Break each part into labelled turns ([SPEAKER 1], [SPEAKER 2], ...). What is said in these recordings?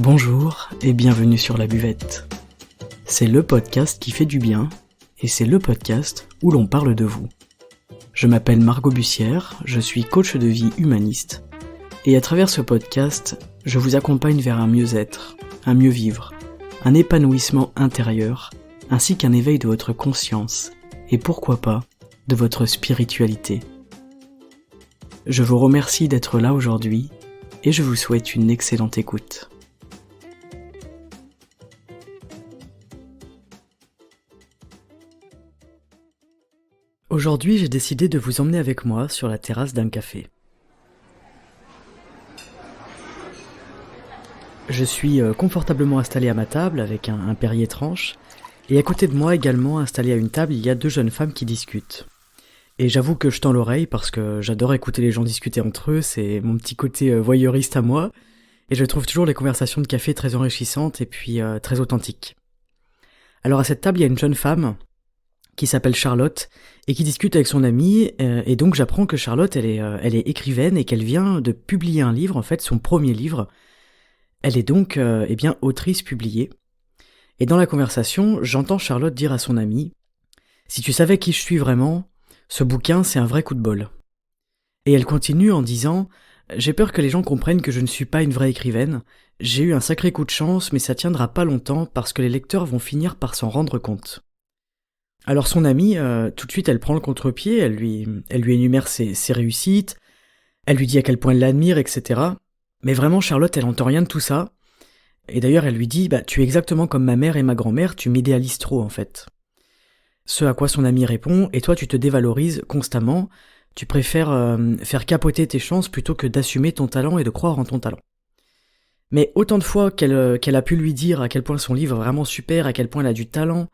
[SPEAKER 1] Bonjour et bienvenue sur La Buvette. C'est le podcast qui fait du bien et c'est le podcast où l'on parle de vous. Je m'appelle Margot Bussière, je suis coach de vie humaniste et à travers ce podcast, je vous accompagne vers un mieux-être, un mieux vivre, un épanouissement intérieur ainsi qu'un éveil de votre conscience et pourquoi pas de votre spiritualité. Je vous remercie d'être là aujourd'hui et je vous souhaite une excellente écoute. Aujourd'hui, j'ai décidé de vous emmener avec moi sur la terrasse d'un café. Je suis confortablement installé à ma table avec un Perrier tranche et à côté de moi également installé à une table, il y a deux jeunes femmes qui discutent. Et j'avoue que je tends l'oreille parce que j'adore écouter les gens discuter entre eux, c'est mon petit côté voyeuriste à moi et je trouve toujours les conversations de café très enrichissantes et puis très authentiques. Alors à cette table, il y a une jeune femme qui s'appelle Charlotte et qui discute avec son amie et donc j'apprends que Charlotte elle est écrivaine et qu'elle vient de publier un livre, en fait son premier livre. Elle est donc autrice publiée. Et dans la conversation, j'entends Charlotte dire à son amie « Si tu savais qui je suis vraiment, ce bouquin c'est un vrai coup de bol. » Et elle continue en disant « J'ai peur que les gens comprennent que je ne suis pas une vraie écrivaine. J'ai eu un sacré coup de chance mais ça tiendra pas longtemps parce que les lecteurs vont finir par s'en rendre compte. » Alors son amie, tout de suite, elle prend le contre-pied, elle lui énumère ses réussites, elle lui dit à quel point elle l'admire, etc. Mais vraiment, Charlotte, elle entend rien de tout ça. Et d'ailleurs, elle lui dit « Tu es exactement comme ma mère et ma grand-mère, tu m'idéalises trop, en fait. » Ce à quoi son amie répond « Et toi, tu te dévalorises constamment, tu préfères faire capoter tes chances plutôt que d'assumer ton talent et de croire en ton talent. » Mais autant de fois qu'elle a pu lui dire à quel point son livre est vraiment super, à quel point elle a du talent,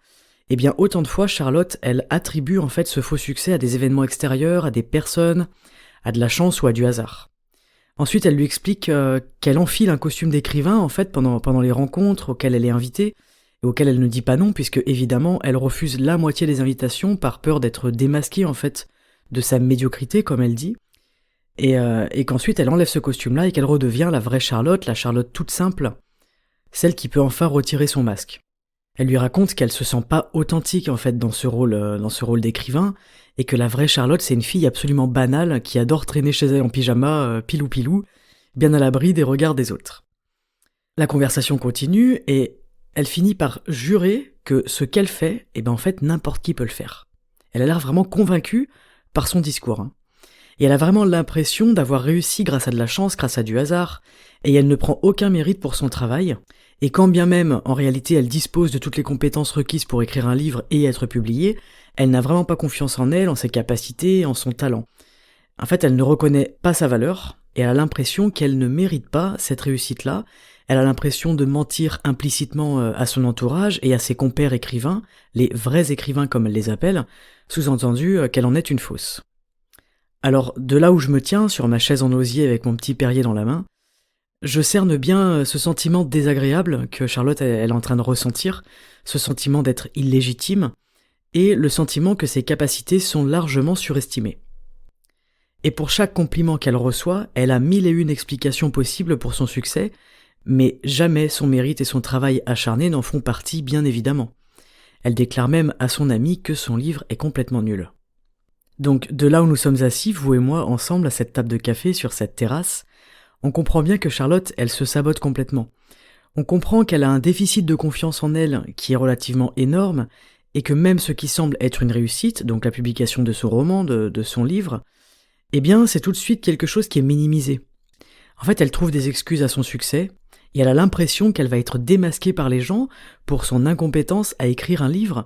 [SPEAKER 1] eh bien autant de fois Charlotte, elle attribue en fait ce faux succès à des événements extérieurs, à des personnes, à de la chance ou à du hasard. Ensuite elle lui explique qu'elle enfile un costume d'écrivain en fait pendant les rencontres auxquelles elle est invitée et auxquelles elle ne dit pas non puisque évidemment elle refuse la moitié des invitations par peur d'être démasquée en fait de sa médiocrité comme elle dit et qu'ensuite elle enlève ce costume-là et qu'elle redevient la vraie Charlotte, la Charlotte toute simple, celle qui peut enfin retirer son masque. Elle lui raconte qu'elle se sent pas authentique en fait dans ce rôle d'écrivain, et que la vraie Charlotte c'est une fille absolument banale qui adore traîner chez elle en pyjama, pilou, bien à l'abri des regards des autres. La conversation continue et elle finit par jurer que ce qu'elle fait, en fait n'importe qui peut le faire. Elle a l'air vraiment convaincue par son discours. Et elle a vraiment l'impression d'avoir réussi grâce à de la chance, grâce à du hasard, et elle ne prend aucun mérite pour son travail. Et quand bien même, en réalité, elle dispose de toutes les compétences requises pour écrire un livre et être publiée, elle n'a vraiment pas confiance en elle, en ses capacités, en son talent. En fait, elle ne reconnaît pas sa valeur, et elle a l'impression qu'elle ne mérite pas cette réussite-là. Elle a l'impression de mentir implicitement à son entourage et à ses compères écrivains, les vrais écrivains comme elle les appelle, sous-entendu qu'elle en est une fausse. Alors, de là où je me tiens, sur ma chaise en osier avec mon petit Perrier dans la main, je cerne bien ce sentiment désagréable que Charlotte elle est en train de ressentir, ce sentiment d'être illégitime, et le sentiment que ses capacités sont largement surestimées. Et pour chaque compliment qu'elle reçoit, elle a 1001 explications possibles pour son succès, mais jamais son mérite et son travail acharné n'en font partie, bien évidemment. Elle déclare même à son amie que son livre est complètement nul. Donc de là où nous sommes assis, vous et moi, ensemble à cette table de café sur cette terrasse, on comprend bien que Charlotte, elle se sabote complètement. On comprend qu'elle a un déficit de confiance en elle qui est relativement énorme et que même ce qui semble être une réussite, donc la publication de son roman, de son livre, c'est tout de suite quelque chose qui est minimisé. En fait, elle trouve des excuses à son succès et elle a l'impression qu'elle va être démasquée par les gens pour son incompétence à écrire un livre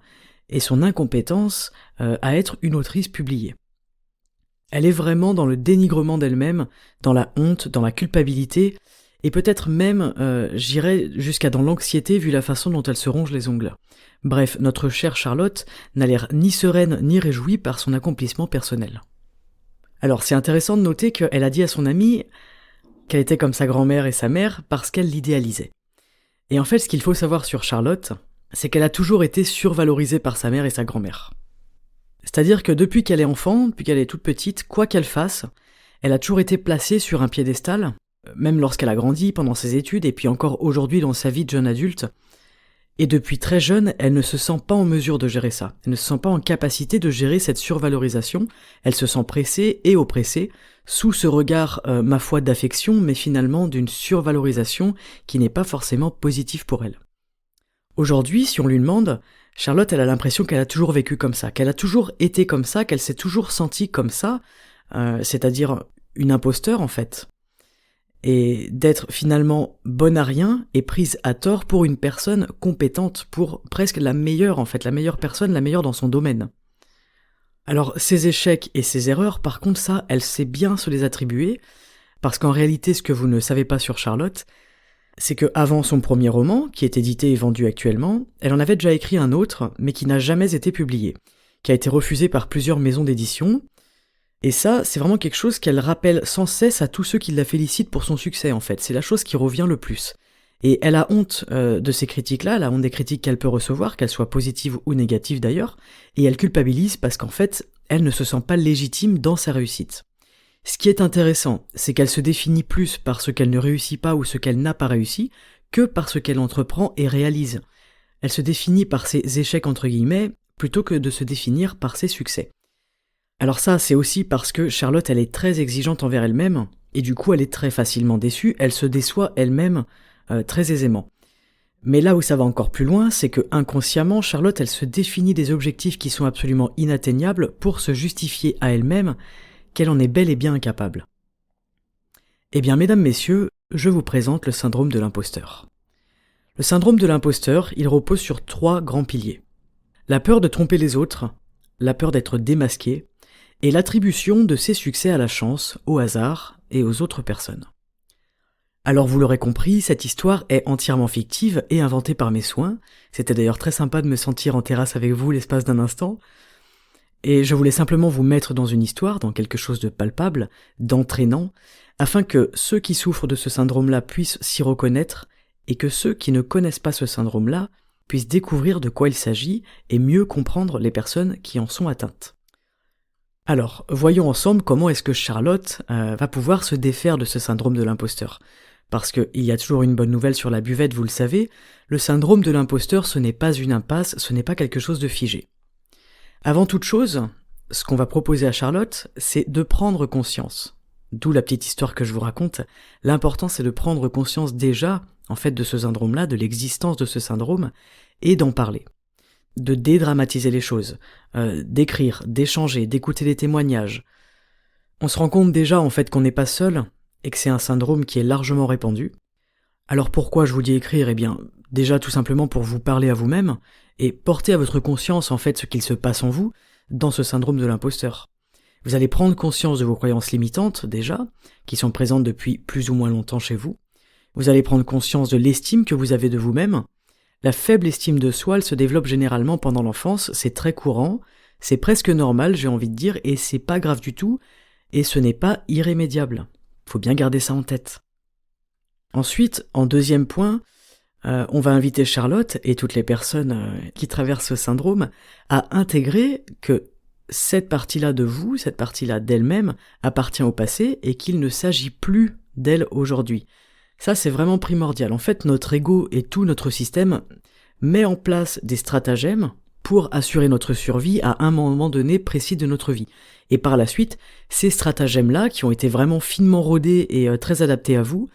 [SPEAKER 1] et son incompétence à être une autrice publiée. Elle est vraiment dans le dénigrement d'elle-même, dans la honte, dans la culpabilité, et peut-être même, j'irais jusqu'à dans l'anxiété vu la façon dont elle se ronge les ongles. Bref, notre chère Charlotte n'a l'air ni sereine ni réjouie par son accomplissement personnel. Alors c'est intéressant de noter qu'elle a dit à son amie qu'elle était comme sa grand-mère et sa mère parce qu'elle l'idéalisait. Et en fait, ce qu'il faut savoir sur Charlotte, c'est qu'elle a toujours été survalorisée par sa mère et sa grand-mère. C'est-à-dire que depuis qu'elle est enfant, depuis qu'elle est toute petite, quoi qu'elle fasse, elle a toujours été placée sur un piédestal, même lorsqu'elle a grandi, pendant ses études, et puis encore aujourd'hui dans sa vie de jeune adulte. Et depuis très jeune, elle ne se sent pas en mesure de gérer ça. Elle ne se sent pas en capacité de gérer cette survalorisation. Elle se sent pressée et oppressée, sous ce regard, ma foi, d'affection, mais finalement d'une survalorisation qui n'est pas forcément positive pour elle. Aujourd'hui, si on lui demande, Charlotte, elle a l'impression qu'elle a toujours vécu comme ça, qu'elle a toujours été comme ça, qu'elle s'est toujours sentie comme ça, c'est-à-dire une imposteur en fait. Et d'être finalement bonne à rien et prise à tort pour une personne compétente, pour presque la meilleure en fait, la meilleure personne, la meilleure dans son domaine. Alors ses échecs et ses erreurs, par contre ça, elle sait bien se les attribuer, parce qu'en réalité ce que vous ne savez pas sur Charlotte, c'est que avant son premier roman, qui est édité et vendu actuellement, elle en avait déjà écrit un autre, mais qui n'a jamais été publié, qui a été refusé par plusieurs maisons d'édition. Et ça, c'est vraiment quelque chose qu'elle rappelle sans cesse à tous ceux qui la félicitent pour son succès, en fait. C'est la chose qui revient le plus. Et elle a honte de ces critiques-là, elle a honte des critiques qu'elle peut recevoir, qu'elles soient positives ou négatives d'ailleurs, et elle culpabilise parce qu'en fait, elle ne se sent pas légitime dans sa réussite. Ce qui est intéressant, c'est qu'elle se définit plus par ce qu'elle ne réussit pas ou ce qu'elle n'a pas réussi, que par ce qu'elle entreprend et réalise. Elle se définit par ses échecs entre guillemets, plutôt que de se définir par ses succès. Alors ça, c'est aussi parce que Charlotte, elle est très exigeante envers elle-même, et du coup elle est très facilement déçue, elle se déçoit elle-même très aisément. Mais là où ça va encore plus loin, c'est que inconsciemment, Charlotte, elle se définit des objectifs qui sont absolument inatteignables pour se justifier à elle-même qu'elle en est bel et bien incapable. Eh bien, mesdames, messieurs, je vous présente le syndrome de l'imposteur. Le syndrome de l'imposteur, il repose sur 3 grands piliers. La peur de tromper les autres, la peur d'être démasqué, et l'attribution de ses succès à la chance, au hasard et aux autres personnes. Alors vous l'aurez compris, cette histoire est entièrement fictive et inventée par mes soins. C'était d'ailleurs très sympa de me sentir en terrasse avec vous l'espace d'un instant. Et je voulais simplement vous mettre dans une histoire, dans quelque chose de palpable, d'entraînant, afin que ceux qui souffrent de ce syndrome-là puissent s'y reconnaître, et que ceux qui ne connaissent pas ce syndrome-là puissent découvrir de quoi il s'agit et mieux comprendre les personnes qui en sont atteintes. Alors, voyons ensemble comment est-ce que Charlotte va pouvoir se défaire de ce syndrome de l'imposteur. Parce qu'il y a toujours une bonne nouvelle sur la buvette, vous le savez, le syndrome de l'imposteur, ce n'est pas une impasse, ce n'est pas quelque chose de figé. Avant toute chose, ce qu'on va proposer à Charlotte, c'est de prendre conscience. D'où la petite histoire que je vous raconte. L'important, c'est de prendre conscience déjà, en fait, de ce syndrome-là, de l'existence de ce syndrome, et d'en parler. De dédramatiser les choses, d'écrire, d'échanger, d'écouter des témoignages. On se rend compte déjà en fait qu'on n'est pas seul et que c'est un syndrome qui est largement répandu. Alors pourquoi je vous dis écrire ? Eh bien, déjà tout simplement pour vous parler à vous-même et porter à votre conscience en fait ce qu'il se passe en vous dans ce syndrome de l'imposteur. Vous allez prendre conscience de vos croyances limitantes déjà, qui sont présentes depuis plus ou moins longtemps chez vous. Vous allez prendre conscience de l'estime que vous avez de vous-même. La faible estime de soi, elle se développe généralement pendant l'enfance, c'est très courant, c'est presque normal, j'ai envie de dire, et c'est pas grave du tout, et ce n'est pas irrémédiable. Faut bien garder ça en tête. Ensuite, en deuxième point, on va inviter Charlotte et toutes les personnes qui traversent ce syndrome à intégrer que cette partie-là de vous, cette partie-là d'elle-même, appartient au passé et qu'il ne s'agit plus d'elle aujourd'hui. Ça, c'est vraiment primordial. En fait, notre ego et tout notre système met en place des stratagèmes pour assurer notre survie à un moment donné précis de notre vie. Et par la suite, ces stratagèmes-là, qui ont été vraiment finement rodés et très adaptés à vous,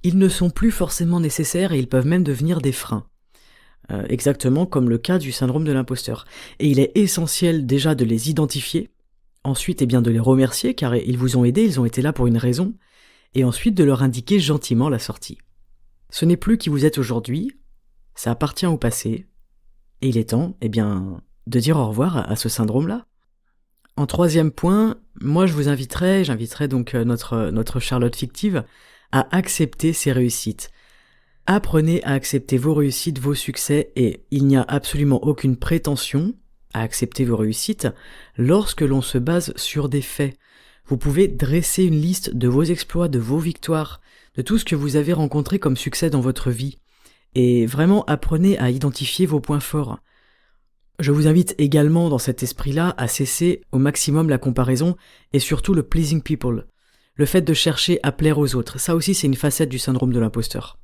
[SPEAKER 1] ils ne sont plus forcément nécessaires et ils peuvent même devenir des freins. Exactement comme le cas du syndrome de l'imposteur. Et il est essentiel déjà de les identifier, ensuite de les remercier car ils vous ont aidé, ils ont été là pour une raison, et ensuite de leur indiquer gentiment la sortie. Ce n'est plus qui vous êtes aujourd'hui, ça appartient au passé, et il est temps, de dire au revoir à ce syndrome-là. En troisième point, moi j'inviterai donc notre Charlotte fictive à accepter ses réussites. Apprenez à accepter vos réussites, vos succès, et il n'y a absolument aucune prétention à accepter vos réussites lorsque l'on se base sur des faits. Vous pouvez dresser une liste de vos exploits, de vos victoires, de tout ce que vous avez rencontré comme succès dans votre vie. Et vraiment apprenez à identifier vos points forts. Je vous invite également dans cet esprit-là à cesser au maximum la comparaison et surtout le pleasing people. Le fait de chercher à plaire aux autres, ça aussi c'est une facette du syndrome de l'imposteur.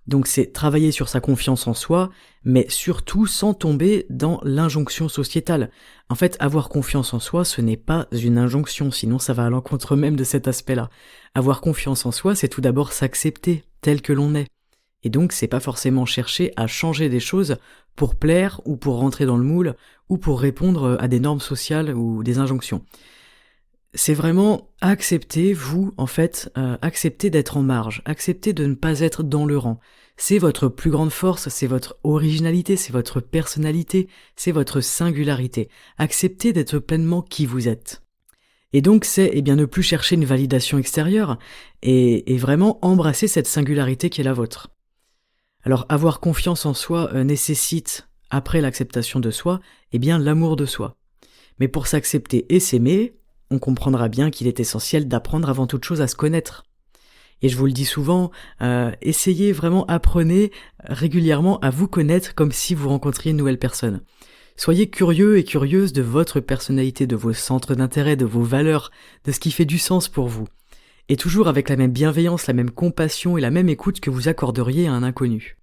[SPEAKER 1] Donc c'est travailler sur sa confiance en soi, mais surtout sans tomber dans l'injonction sociétale. En fait, avoir confiance en soi, ce n'est pas une injonction, sinon ça va à l'encontre même de cet aspect-là. Avoir confiance en soi, c'est tout d'abord s'accepter tel que l'on est. Et donc c'est pas forcément chercher à changer des choses pour plaire ou pour rentrer dans le moule ou pour répondre à des normes sociales ou des injonctions. C'est vraiment accepter, accepter d'être en marge, accepter de ne pas être dans le rang. C'est votre plus grande force, c'est votre originalité, c'est votre personnalité, c'est votre singularité. Acceptez d'être pleinement qui vous êtes. Et donc c'est ne plus chercher une validation extérieure et vraiment embrasser cette singularité qui est la vôtre. Alors avoir confiance en soi nécessite, après l'acceptation de soi, l'amour de soi. Mais pour s'accepter et s'aimer, on comprendra bien qu'il est essentiel d'apprendre avant toute chose à se connaître. Et je vous le dis souvent, apprenez régulièrement à vous connaître comme si vous rencontriez une nouvelle personne. Soyez curieux et curieuse de votre personnalité, de vos centres d'intérêt, de vos valeurs, de ce qui fait du sens pour vous. Et toujours avec la même bienveillance, la même compassion et la même écoute que vous accorderiez à un inconnu.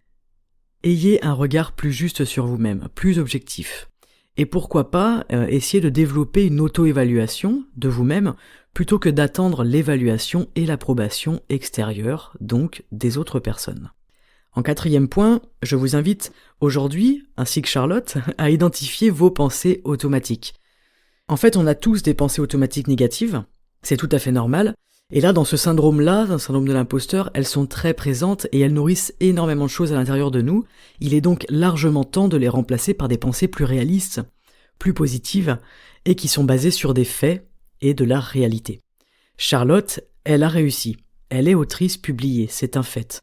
[SPEAKER 1] Ayez un regard plus juste sur vous-même, plus objectif. Et pourquoi pas essayer de développer une auto-évaluation de vous-même plutôt que d'attendre l'évaluation et l'approbation extérieure, donc des autres personnes. En 4e point, je vous invite aujourd'hui, ainsi que Charlotte, à identifier vos pensées automatiques. En fait, on a tous des pensées automatiques négatives, c'est tout à fait normal, et là, dans ce syndrome-là, dans le syndrome de l'imposteur, elles sont très présentes et elles nourrissent énormément de choses à l'intérieur de nous. Il est donc largement temps de les remplacer par des pensées plus réalistes, plus positives, et qui sont basées sur des faits et de la réalité. Charlotte, elle a réussi. Elle est autrice publiée, c'est un fait.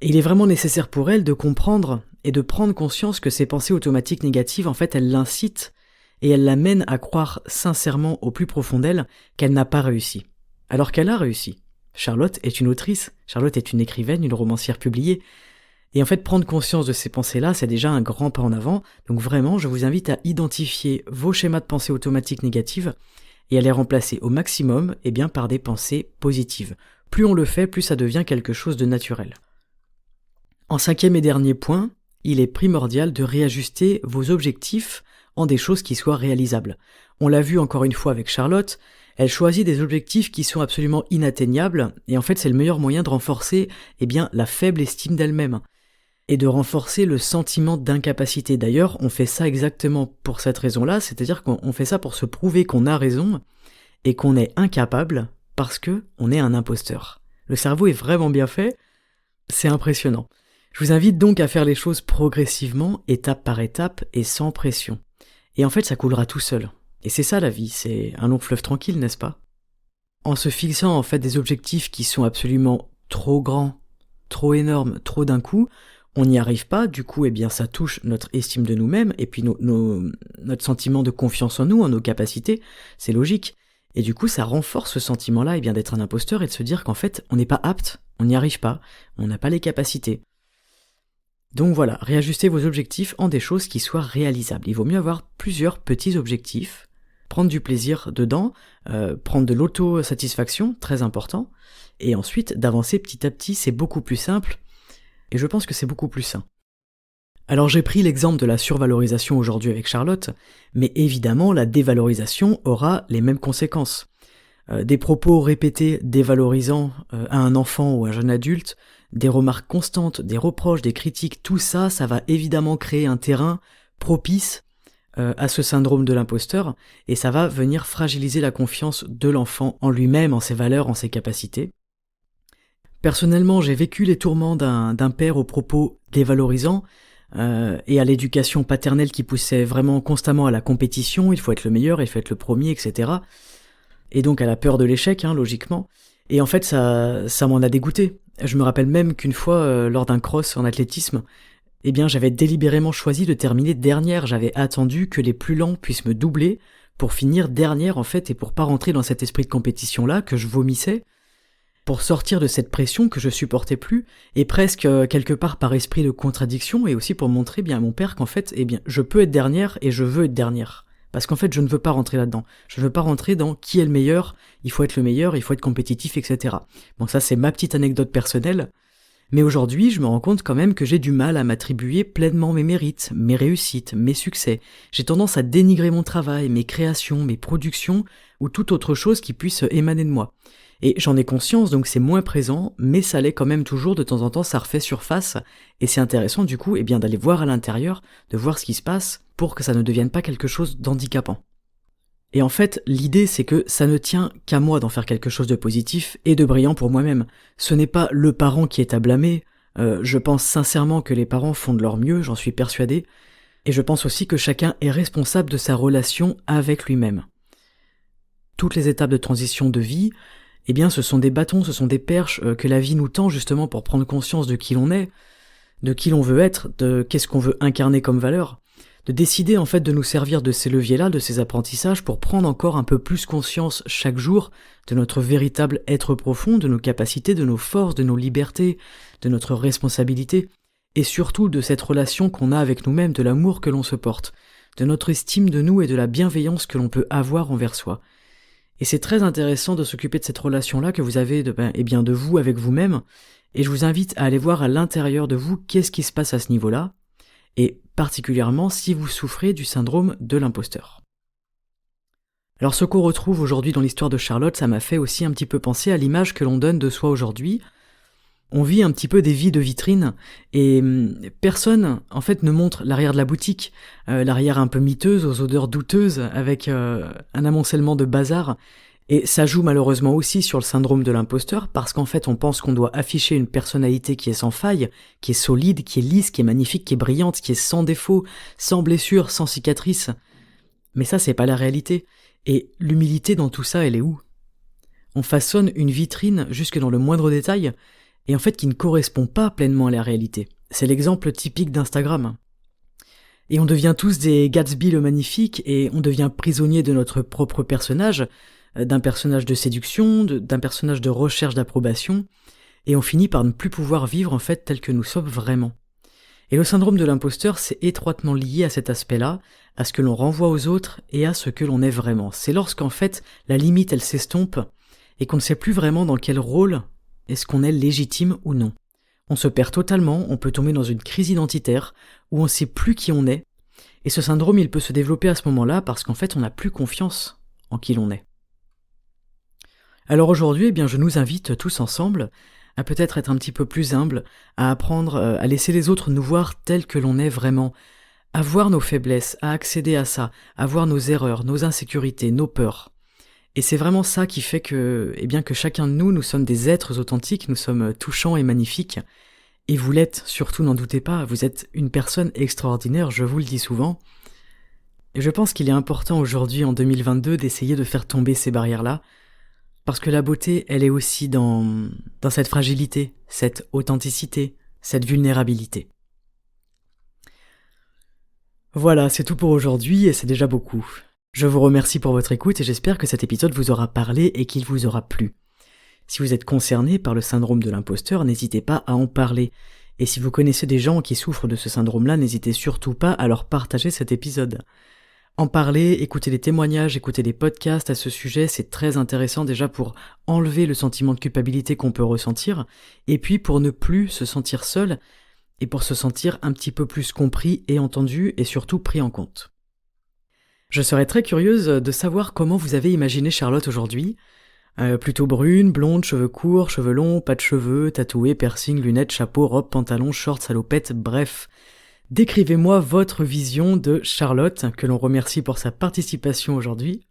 [SPEAKER 1] Et il est vraiment nécessaire pour elle de comprendre et de prendre conscience que ces pensées automatiques négatives, en fait, elles l'incitent et elles l'amènent à croire sincèrement au plus profond d'elle qu'elle n'a pas réussi. Alors qu'elle a réussi. Charlotte est une autrice, Charlotte est une écrivaine, une romancière publiée. Et en fait, prendre conscience de ces pensées-là, c'est déjà un grand pas en avant. Donc vraiment, je vous invite à identifier vos schémas de pensée automatiques négatives et à les remplacer au maximum par des pensées positives. Plus on le fait, plus ça devient quelque chose de naturel. En 5e et dernier point, il est primordial de réajuster vos objectifs en des choses qui soient réalisables. On l'a vu encore une fois avec Charlotte, elle choisit des objectifs qui sont absolument inatteignables, et en fait c'est le meilleur moyen de renforcer la faible estime d'elle-même, et de renforcer le sentiment d'incapacité. D'ailleurs, on fait ça exactement pour cette raison-là, c'est-à-dire qu'on fait ça pour se prouver qu'on a raison, et qu'on est incapable, parce que on est un imposteur. Le cerveau est vraiment bien fait, c'est impressionnant. Je vous invite donc à faire les choses progressivement, étape par étape, et sans pression. Et en fait ça coulera tout seul. Et c'est ça la vie, c'est un long fleuve tranquille, n'est-ce pas? En se fixant en fait des objectifs qui sont absolument trop grands, trop énormes, trop d'un coup, on n'y arrive pas, du coup ça touche notre estime de nous-mêmes, et puis notre sentiment de confiance en nous, en nos capacités, c'est logique. Et du coup ça renforce ce sentiment-là d'être un imposteur et de se dire qu'en fait on n'est pas apte, on n'y arrive pas, on n'a pas les capacités. Donc voilà, réajustez vos objectifs en des choses qui soient réalisables. Il vaut mieux avoir plusieurs petits objectifs, prendre du plaisir dedans, prendre de l'autosatisfaction, très important, et ensuite d'avancer petit à petit, c'est beaucoup plus simple, et je pense que c'est beaucoup plus sain. Alors j'ai pris l'exemple de la survalorisation aujourd'hui avec Charlotte, mais évidemment la dévalorisation aura les mêmes conséquences. Des propos répétés dévalorisants à un enfant ou à un jeune adulte, des remarques constantes, des reproches, des critiques, tout ça, ça va évidemment créer un terrain propice à ce syndrome de l'imposteur, et ça va venir fragiliser la confiance de l'enfant en lui-même, en ses valeurs, en ses capacités. Personnellement, j'ai vécu les tourments d'un père aux propos dévalorisants, et à l'éducation paternelle qui poussait vraiment constamment à la compétition, il faut être le meilleur, il faut être le premier, etc. Et donc à la peur de l'échec, logiquement. Et en fait, ça m'en a dégoûté. Je me rappelle même qu'une fois, lors d'un cross en athlétisme, j'avais délibérément choisi de terminer dernière. J'avais attendu que les plus lents puissent me doubler pour finir dernière, en fait, et pour pas rentrer dans cet esprit de compétition-là que je vomissais, pour sortir de cette pression que je supportais plus, et presque quelque part par esprit de contradiction, et aussi pour montrer à mon père qu'en fait, je peux être dernière et je veux être dernière. Parce qu'en fait, je ne veux pas rentrer là-dedans. Je ne veux pas rentrer dans qui est le meilleur, il faut être le meilleur, il faut être compétitif, etc. Bon, ça c'est ma petite anecdote personnelle. Mais aujourd'hui, je me rends compte quand même que j'ai du mal à m'attribuer pleinement mes mérites, mes réussites, mes succès. J'ai tendance à dénigrer mon travail, mes créations, mes productions, ou toute autre chose qui puisse émaner de moi. Et j'en ai conscience, donc c'est moins présent, mais ça l'est quand même toujours, de temps en temps ça refait surface, et c'est intéressant du coup d'aller voir à l'intérieur, de voir ce qui se passe, pour que ça ne devienne pas quelque chose d'handicapant. Et en fait, l'idée c'est que ça ne tient qu'à moi d'en faire quelque chose de positif et de brillant pour moi-même. Ce n'est pas le parent qui est à blâmer, je pense sincèrement que les parents font de leur mieux, j'en suis persuadé, et je pense aussi que chacun est responsable de sa relation avec lui-même. Toutes les étapes de transition de vie, eh bien ce sont des bâtons, ce sont des perches que la vie nous tend justement pour prendre conscience de qui l'on est, de qui l'on veut être, de qu'est-ce qu'on veut incarner comme valeur, de décider en fait de nous servir de ces leviers-là, de ces apprentissages pour prendre encore un peu plus conscience chaque jour de notre véritable être profond, de nos capacités, de nos forces, de nos libertés, de notre responsabilité, et surtout de cette relation qu'on a avec nous-mêmes, de l'amour que l'on se porte, de notre estime de nous et de la bienveillance que l'on peut avoir envers soi. Et c'est très intéressant de s'occuper de cette relation-là que vous avez de vous avec vous-même, et je vous invite à aller voir à l'intérieur de vous qu'est-ce qui se passe à ce niveau-là, et particulièrement si vous souffrez du syndrome de l'imposteur. Alors ce qu'on retrouve aujourd'hui dans l'histoire de Charlotte, ça m'a fait aussi un petit peu penser à l'image que l'on donne de soi aujourd'hui. On vit un petit peu des vies de vitrine, et personne en fait ne montre l'arrière de la boutique, l'arrière un peu miteuse, aux odeurs douteuses, avec un amoncellement de bazar. Et ça joue malheureusement aussi sur le syndrome de l'imposteur, parce qu'en fait on pense qu'on doit afficher une personnalité qui est sans faille, qui est solide, qui est lisse, qui est magnifique, qui est brillante, qui est sans défaut, sans blessure, sans cicatrice. Mais ça c'est pas la réalité. Et l'humilité dans tout ça, elle est où ? On façonne une vitrine jusque dans le moindre détail, et en fait qui ne correspond pas pleinement à la réalité. C'est l'exemple typique d'Instagram. Et on devient tous des Gatsby le magnifique, et on devient prisonnier de notre propre personnage, d'un personnage de séduction, d'un personnage de recherche d'approbation, et on finit par ne plus pouvoir vivre en fait tel que nous sommes vraiment. Et le syndrome de l'imposteur, c'est étroitement lié à cet aspect-là, à ce que l'on renvoie aux autres et à ce que l'on est vraiment. C'est lorsqu'en fait la limite elle s'estompe, et qu'on ne sait plus vraiment dans quel rôle est-ce qu'on est légitime ou non. On se perd totalement, on peut tomber dans une crise identitaire, où on ne sait plus qui on est, et ce syndrome il peut se développer à ce moment-là parce qu'en fait on n'a plus confiance en qui l'on est. Alors aujourd'hui, je nous invite tous ensemble à peut-être être un petit peu plus humble, à apprendre à laisser les autres nous voir tels que l'on est vraiment, à voir nos faiblesses, à accéder à ça, à voir nos erreurs, nos insécurités, nos peurs. Et c'est vraiment ça qui fait que chacun de nous sommes des êtres authentiques, nous sommes touchants et magnifiques. Et vous l'êtes, surtout n'en doutez pas, vous êtes une personne extraordinaire, je vous le dis souvent. Et je pense qu'il est important aujourd'hui, en 2022, d'essayer de faire tomber ces barrières-là, parce que la beauté, elle est aussi dans cette fragilité, cette authenticité, cette vulnérabilité. Voilà, c'est tout pour aujourd'hui et c'est déjà beaucoup. Je vous remercie pour votre écoute et j'espère que cet épisode vous aura parlé et qu'il vous aura plu. Si vous êtes concerné par le syndrome de l'imposteur, n'hésitez pas à en parler. Et si vous connaissez des gens qui souffrent de ce syndrome-là, n'hésitez surtout pas à leur partager cet épisode. En parler, écouter des témoignages, écouter des podcasts à ce sujet, c'est très intéressant déjà pour enlever le sentiment de culpabilité qu'on peut ressentir, et puis pour ne plus se sentir seul, et pour se sentir un petit peu plus compris et entendu, et surtout pris en compte. Je serais très curieuse de savoir comment vous avez imaginé Charlotte aujourd'hui. Plutôt brune, blonde, cheveux courts, cheveux longs, pas de cheveux, tatouée, piercing, lunettes, chapeau, robe, pantalon, short, salopette, bref. Décrivez-moi votre vision de Charlotte, que l'on remercie pour sa participation aujourd'hui.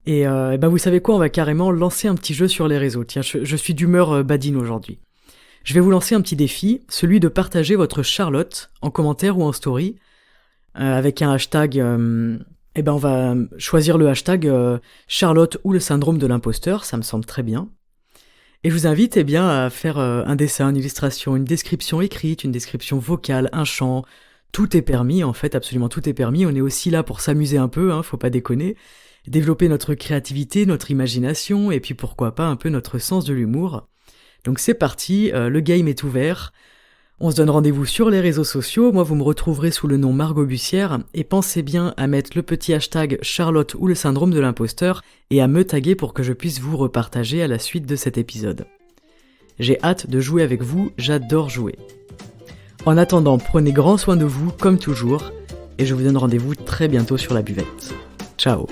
[SPEAKER 1] Et vous savez quoi, on va carrément lancer un petit jeu sur les réseaux. Tiens, je suis d'humeur badine aujourd'hui. Je vais vous lancer un petit défi, celui de partager votre Charlotte en commentaire ou en story, avec un hashtag... on va choisir le hashtag Charlotte ou le syndrome de l'imposteur, ça me semble très bien. Et je vous invite à faire un dessin, une illustration, une description écrite, une description vocale, un chant. Tout est permis, en fait, absolument tout est permis. On est aussi là pour s'amuser un peu, faut pas déconner. Développer notre créativité, notre imagination, et puis pourquoi pas un peu notre sens de l'humour. Donc c'est parti, le game est ouvert. On se donne rendez-vous sur les réseaux sociaux, moi vous me retrouverez sous le nom Margot Bussière, et pensez bien à mettre le petit hashtag Charlotte ou le syndrome de l'imposteur, et à me taguer pour que je puisse vous repartager à la suite de cet épisode. J'ai hâte de jouer avec vous, j'adore jouer. En attendant, prenez grand soin de vous, comme toujours, et je vous donne rendez-vous très bientôt sur la buvette. Ciao.